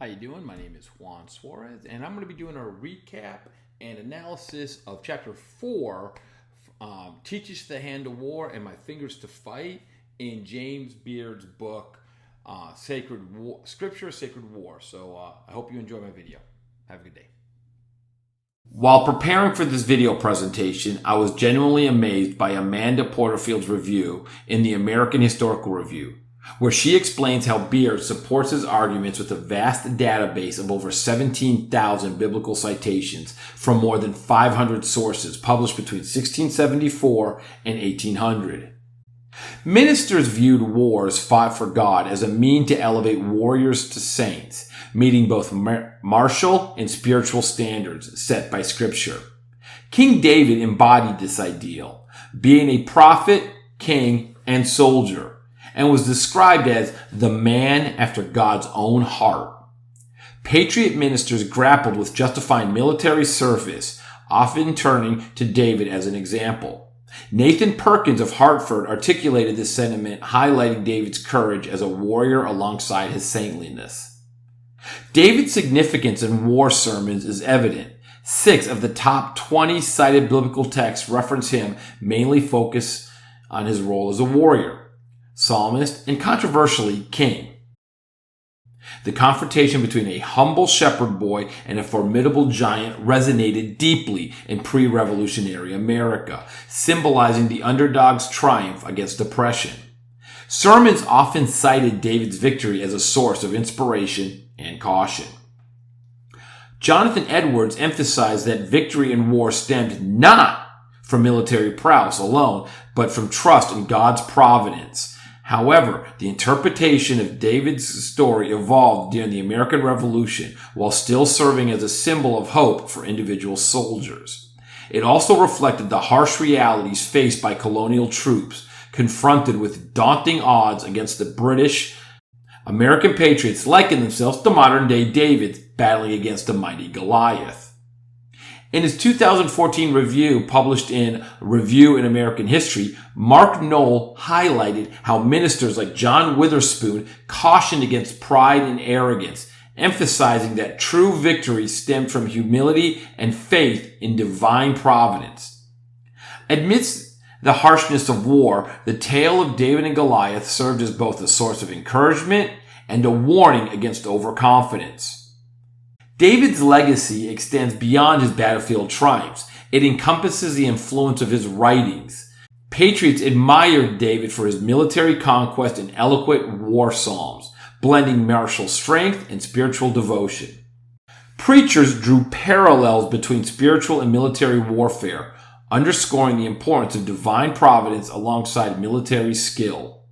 How you doing? My name is Juan Suarez, and I'm going to be doing a recap and analysis of Chapter 4, Teacheth the Hand of War and My Fingers to Fight, in James Byrd's book, Sacred War, Scripture, Sacred War. So I hope you enjoy my video. Have a good day. While preparing for this video presentation, I was genuinely amazed by Amanda Porterfield's review in the American Historical Review, where she explains how Byrd supports his arguments with a vast database of over 17,000 biblical citations from more than 500 sources published between 1674 and 1800. Ministers viewed wars fought for God as a mean to elevate warriors to saints, meeting both martial and spiritual standards set by Scripture. King David embodied this ideal, being a prophet, king, and soldier, and was described as the man after God's own heart. Patriot ministers grappled with justifying military service, often turning to David as an example. Nathan Perkins of Hartford articulated this sentiment, highlighting David's courage as a warrior alongside his saintliness. David's significance in war sermons is evident. 6 of the top 20 cited biblical texts reference him, mainly focus on his role as a warrior, psalmist, and controversially, king. The confrontation between a humble shepherd boy and a formidable giant resonated deeply in pre-revolutionary America, symbolizing the underdog's triumph against oppression. Sermons often cited David's victory as a source of inspiration and caution. Jonathan Edwards emphasized that victory in war stemmed not from military prowess alone, but from trust in God's providence. However, the interpretation of David's story evolved during the American Revolution while still serving as a symbol of hope for individual soldiers. It also reflected the harsh realities faced by colonial troops, confronted with daunting odds against the British. American patriots likened themselves to modern-day Davids battling against a mighty Goliath. In his 2014 review published in Review in American History, Mark Knoll highlighted how ministers like John Witherspoon cautioned against pride and arrogance, emphasizing that true victory stemmed from humility and faith in divine providence. Amidst the harshness of war, the tale of David and Goliath served as both a source of encouragement and a warning against overconfidence. David's legacy extends beyond his battlefield triumphs. It encompasses the influence of his writings. Patriots admired David for his military conquest and eloquent war psalms, blending martial strength and spiritual devotion. Preachers drew parallels between spiritual and military warfare, underscoring the importance of divine providence alongside military skill.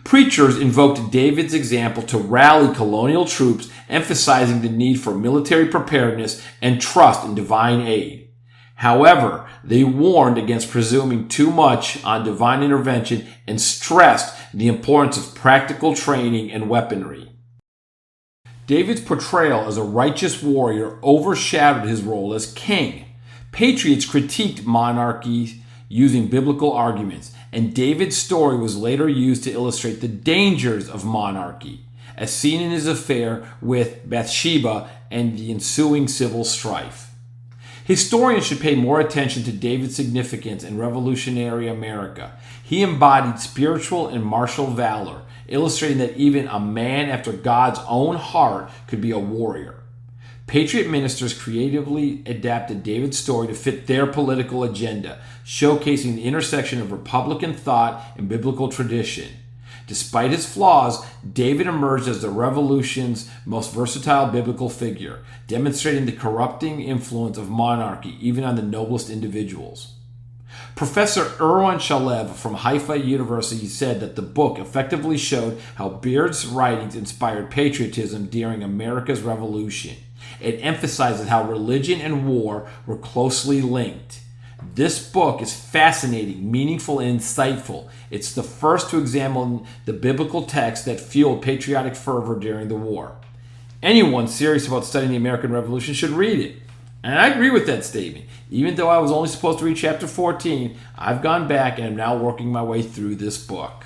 Preachers invoked David's example to rally colonial troops, emphasizing the need for military preparedness and trust in divine aid. However, they warned against presuming too much on divine intervention and stressed the importance of practical training and weaponry. David's portrayal as a righteous warrior overshadowed his role as king. Patriots critiqued monarchy using biblical arguments, and David's story was later used to illustrate the dangers of monarchy, as seen in his affair with Bathsheba and the ensuing civil strife. Historians should pay more attention to David's significance in revolutionary America. He embodied spiritual and martial valor, illustrating that even a man after God's own heart could be a warrior. Patriot ministers creatively adapted David's story to fit their political agenda, showcasing the intersection of Republican thought and biblical tradition. Despite his flaws, David emerged as the revolution's most versatile biblical figure, demonstrating the corrupting influence of monarchy even on the noblest individuals. Professor Erwan Shalev from Haifa University said that the book effectively showed how Byrd's writings inspired patriotism during America's Revolution. It emphasizes how religion and war were closely linked. This book is fascinating, meaningful, and insightful. It's the first to examine the biblical text that fueled patriotic fervor during the war. Anyone serious about studying the American Revolution should read it. And I agree with that statement. Even though I was only supposed to read chapter 14, I've gone back and am now working my way through this book.